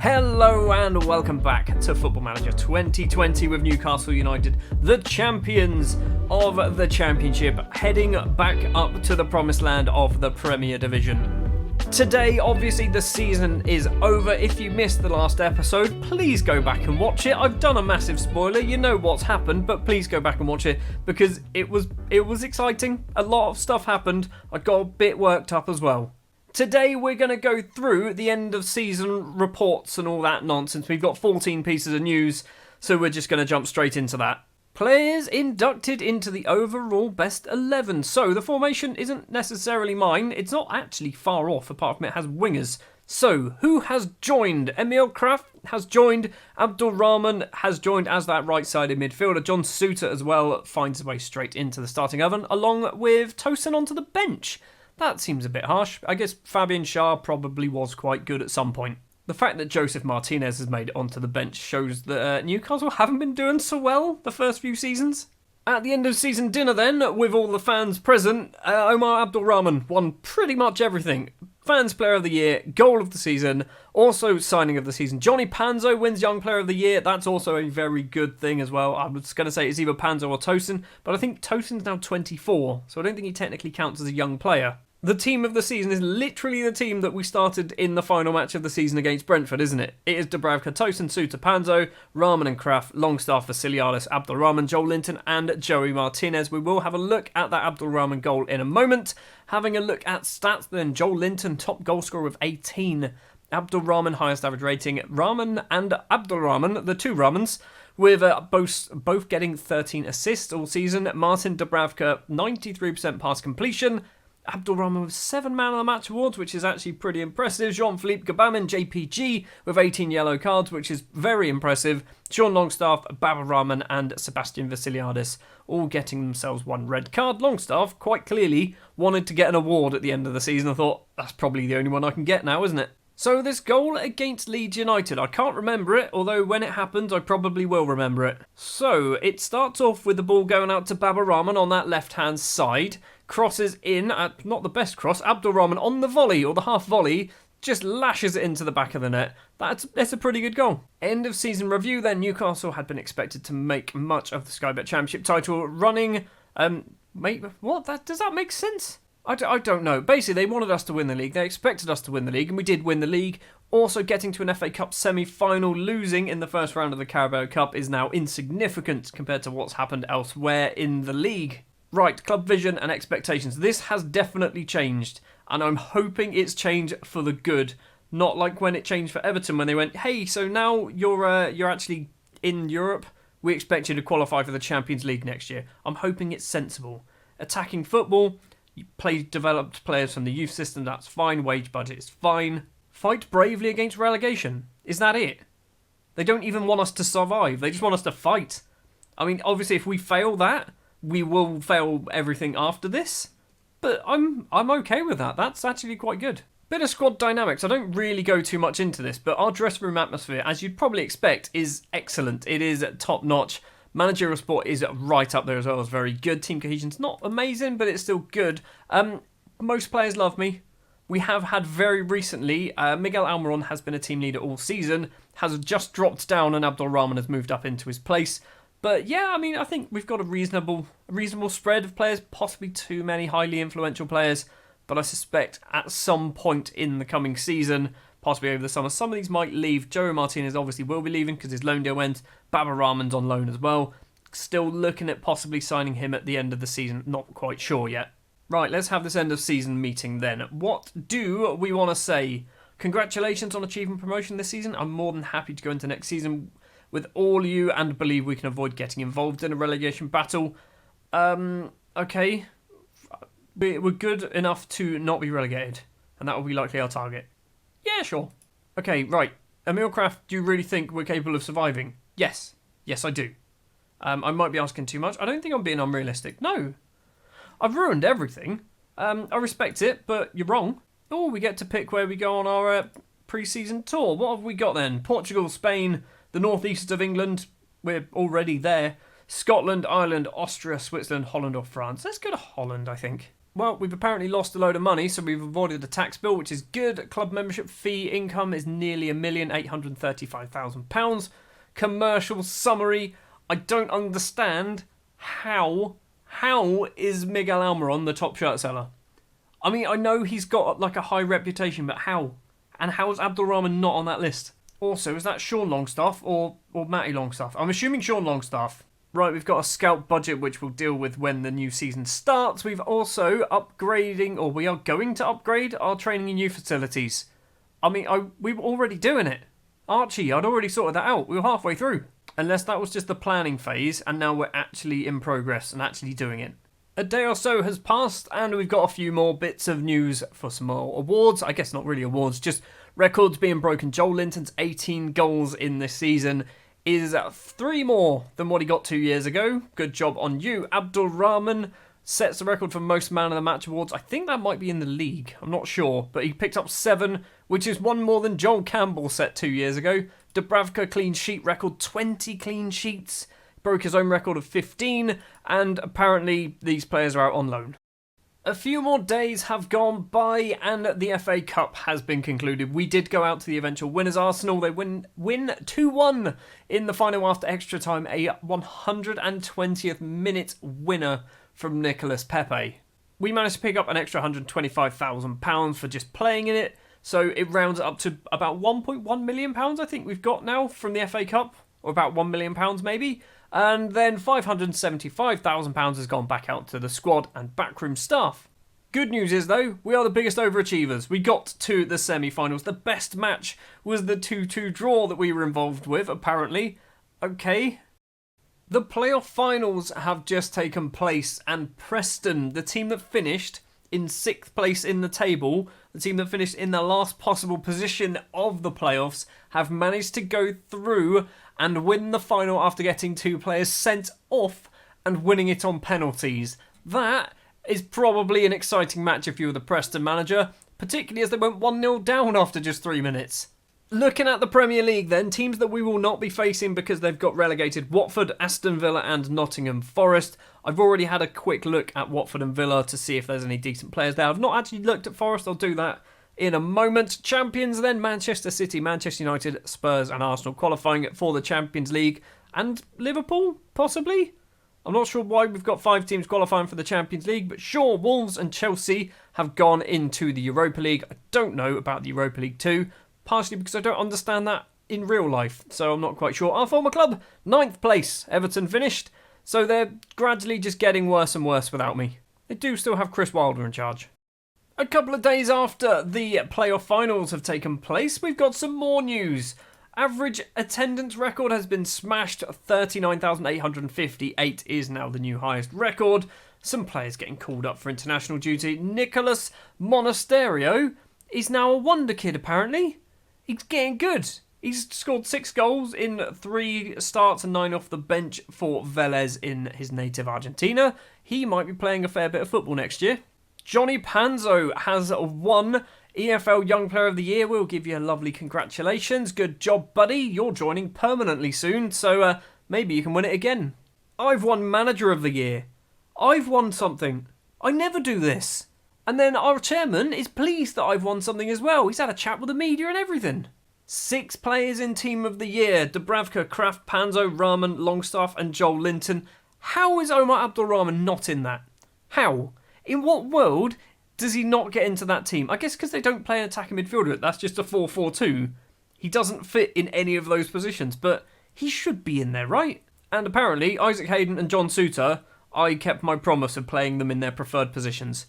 Hello and welcome back to Football Manager 2020 with Newcastle United, the champions of the Championship, heading back up to the promised land of the Premier Division. Today, obviously, the season is over. If you missed the last episode, please go back and watch it. I've done a massive spoiler, you know what's happened, but please go back and watch it because it was exciting. A lot of stuff happened. I got a bit worked up as well. Today we're going to go through the end of season reports and all that nonsense. We've got 14 pieces of news, so we're just going to jump straight into that. Players inducted into the overall best 11. So the formation isn't necessarily mine. It's not actually far off, apart from it has wingers. So who has joined? Emil Krafth has joined. Abdul Rahman has joined as that right-sided midfielder. John Souttar as well finds his way straight into the starting oven, along with Tosin onto the bench. That seems a bit harsh. I guess Fabian Schär probably was quite good at some point. The fact that Joseph Martinez has made it onto the bench shows that Newcastle haven't been doing so well the first few seasons. At the end of season dinner then, with all the fans present, Omar Abdulrahman won pretty much everything. Fans Player of the Year, Goal of the Season, also Signing of the Season. Johnny Panzo wins Young Player of the Year. That's also a very good thing as well. I was going to say it's either Panzo or Tosin, but I think Tosin's now 24, so I don't think he technically counts as a young player. The team of the season is literally the team that we started in the final match of the season against Brentford, isn't it? It is Dubravka, Tosin, Souttar, Panzo, Rahman and Krafth, Longstaff, Vasiliadis, Abdulrahman, Joel Linton and Joey Martinez. We will have a look at that Abdulrahman goal in a moment. Having a look at stats then, Joel Linton, top goal scorer with 18. Abdulrahman, highest average rating. Rahman and Abdulrahman, the two Rahmans, with both getting 13 assists all season. Martin Dubravka, 93% pass completion. Abdulrahman with 7 Man of the Match awards, which is actually pretty impressive. Jean-Philippe Gbamin, JPG, with 18 yellow cards, which is very impressive. Sean Longstaff, Baba Rahman and Sebastian Vasiliadis all getting themselves 1 red card. Longstaff quite clearly wanted to get an award at the end of the season. I thought, that's probably the only one I can get now, isn't it? So this goal against Leeds United, I can't remember it, although when it happens, I probably will remember it. So it starts off with the ball going out to Baba Rahman on that left-hand side. Crosses in, not the best cross, Abdulrahman on the volley, or the half volley, just lashes it into the back of the net. That's a pretty good goal. End of season review then, Newcastle had been expected to make much of the Sky Bet Championship title running. Does that make sense? I don't know. Basically, they wanted us to win the league. They expected us to win the league, and we did win the league. Also, getting to an FA Cup semi-final, losing in the first round of the Carabao Cup is now insignificant compared to what's happened elsewhere in the league. Right, club vision and expectations. This has definitely changed, and I'm hoping it's changed for the good. Not like when it changed for Everton when they went, hey, so now you're actually in Europe. We expect you to qualify for the Champions League next year. I'm hoping it's sensible. Attacking football, you developed players from the youth system, that's fine. Wage budget is fine. Fight bravely against relegation. Is that it? They don't even want us to survive. They just want us to fight. I mean, obviously, if we fail that, we will fail everything after this, but I'm okay with that. That's actually quite good. Bit of squad dynamics. I don't really go too much into this, but our dressing room atmosphere, as you'd probably expect, is excellent. It is top notch. Managerial support is right up there as well as very good. Team cohesion's not amazing, but it's still good. Most players love me. We have had very recently, Miguel Almiron has been a team leader all season, has just dropped down and Abdulrahman has moved up into his place. But yeah, I mean, I think we've got a reasonable spread of players, possibly too many highly influential players, but I suspect at some point in the coming season, possibly over the summer, some of these might leave. Joey Martinez obviously will be leaving because his loan deal went. Baba Rahman's on loan as well. Still looking at possibly signing him at the end of the season, not quite sure yet. Right, let's have this end of season meeting then. What do we want to say? Congratulations on achieving promotion this season. I'm more than happy to go into next season with all you and believe we can avoid getting involved in a relegation battle. Okay. We're good enough to not be relegated, and that will be likely our target. Yeah, sure. Okay, right. Emil Krafth, do you really think we're capable of surviving? Yes. Yes, I do. I might be asking too much. I don't think I'm being unrealistic. No. I've ruined everything. I respect it, but you're wrong. Oh, we get to pick where we go on our pre-season tour. What have we got then? Portugal, Spain, the northeast of England, we're already there. Scotland, Ireland, Austria, Switzerland, Holland or France. Let's go to Holland, I think. Well, we've apparently lost a load of money, so we've avoided a tax bill, which is good. Club membership fee income is nearly £1,835,000. Commercial summary. I don't understand how is Miguel Almiron the top shirt seller? I mean, I know he's got like a high reputation, but how? And how is Abdulrahman not on that list? Also, is that Sean Longstaff or Matty Longstaff? I'm assuming Sean Longstaff. Right, we've got a scout budget which we'll deal with when the new season starts. We've also we are going to upgrade our training and youth facilities. I mean, we were already doing it. Archie, I'd already sorted that out. We were halfway through. Unless that was just the planning phase and now we're actually in progress and actually doing it. A day or so has passed and we've got a few more bits of news for some more awards. I guess not really awards, just records being broken. Joel Linton's 18 goals in this season is 3 more than what he got 2 years ago. Good job on you. Abdulrahman sets the record for most man of the match awards. I think that might be in the league. I'm not sure. But he picked up 7, which is 1 more than Joel Campbell set 2 years ago. Dubravka clean sheet record, 20 clean sheets. Broke his own record of 15. And apparently these players are out on loan. A few more days have gone by and the FA Cup has been concluded. We did go out to the eventual winners, Arsenal. They win 2-1 in the final after extra time. A 120th minute winner from Nicolas Pepe. We managed to pick up an extra £125,000 for just playing in it. So it rounds up to about £1.1 million I think we've got now from the FA Cup. Or about £1 million maybe. And then £575,000 has gone back out to the squad and backroom staff. Good news is, though, we are the biggest overachievers. We got to the semi-finals. The best match was the 2-2 draw that we were involved with, apparently. Okay. The playoff finals have just taken place, and Preston, the team that finished in 6th place in the table, the team that finished in the last possible position of the playoffs, have managed to go through and win the final after getting 2 players sent off and winning it on penalties. That is probably an exciting match if you were the Preston manager, particularly as they went 1-0 down after just 3 minutes. Looking at the Premier League then, teams that we will not be facing because they've got relegated: Watford, Aston Villa and Nottingham Forest. I've already had a quick look at Watford and Villa to see if there's any decent players there. I've not actually looked at Forest, I'll do that in a moment. Champions then, Manchester City, Manchester United, Spurs and Arsenal qualifying for the Champions League. And Liverpool, possibly? I'm not sure why we've got 5 teams qualifying for the Champions League, but sure, Wolves and Chelsea have gone into the Europa League. I don't know about the Europa League 2, partially because I don't understand that in real life, so I'm not quite sure. Our former club, 9th place, Everton finished, so they're gradually just getting worse and worse without me. They do still have Chris Wilder in charge. A couple of days after the playoff finals have taken place, we've got some more news. Average attendance record has been smashed. 39,858 is now the new highest record. Some players getting called up for international duty. Nicolas Monasterio is now a wonder kid, apparently. He's getting good. He's scored 6 goals in 3 starts and 9 off the bench for Vélez in his native Argentina. He might be playing a fair bit of football next year. Johnny Panzo has won EFL Young Player of the Year. We'll give you a lovely congratulations. Good job, buddy. You're joining permanently soon, so maybe you can win it again. I've won Manager of the Year. I've won something. I never do this. And then our chairman is pleased that I've won something as well. He's had a chat with the media and everything. 6 players in Team of the Year. Dubravka, Kraft, Panzo, Rahman, Longstaff and Joel Linton. How is Omar Abdulrahman not in that? How? In what world does he not get into that team? I guess because they don't play an attacking midfielder. That's just a 4-4-2. He doesn't fit in any of those positions, but he should be in there, right? And apparently, Isaac Hayden and John Souttar, I kept my promise of playing them in their preferred positions.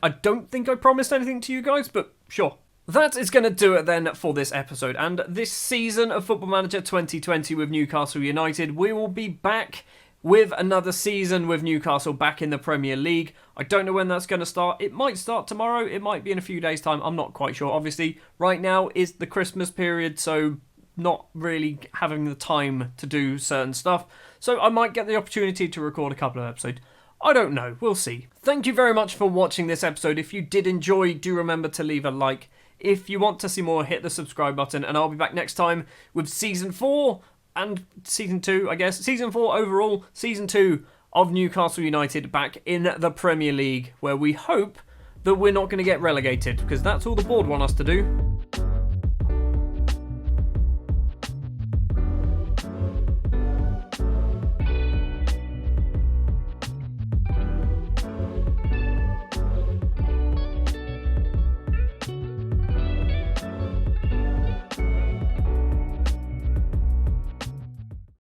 I don't think I promised anything to you guys, but sure. That is going to do it then for this episode and this season of Football Manager 2020 with Newcastle United. We will be back with another season with Newcastle back in the Premier League. I don't know when that's going to start. It might start tomorrow. It might be in a few days' time. I'm not quite sure. Obviously, right now is the Christmas period, so not really having the time to do certain stuff. So I might get the opportunity to record a couple of episodes. I don't know. We'll see. Thank you very much for watching this episode. If you did enjoy, do remember to leave a like. If you want to see more, hit the subscribe button, and I'll be back next time with Season 4 and Season 2, I guess. Season 4 overall, Season 2 of Newcastle United back in the Premier League, where we hope that we're not going to get relegated, because that's all the board want us to do.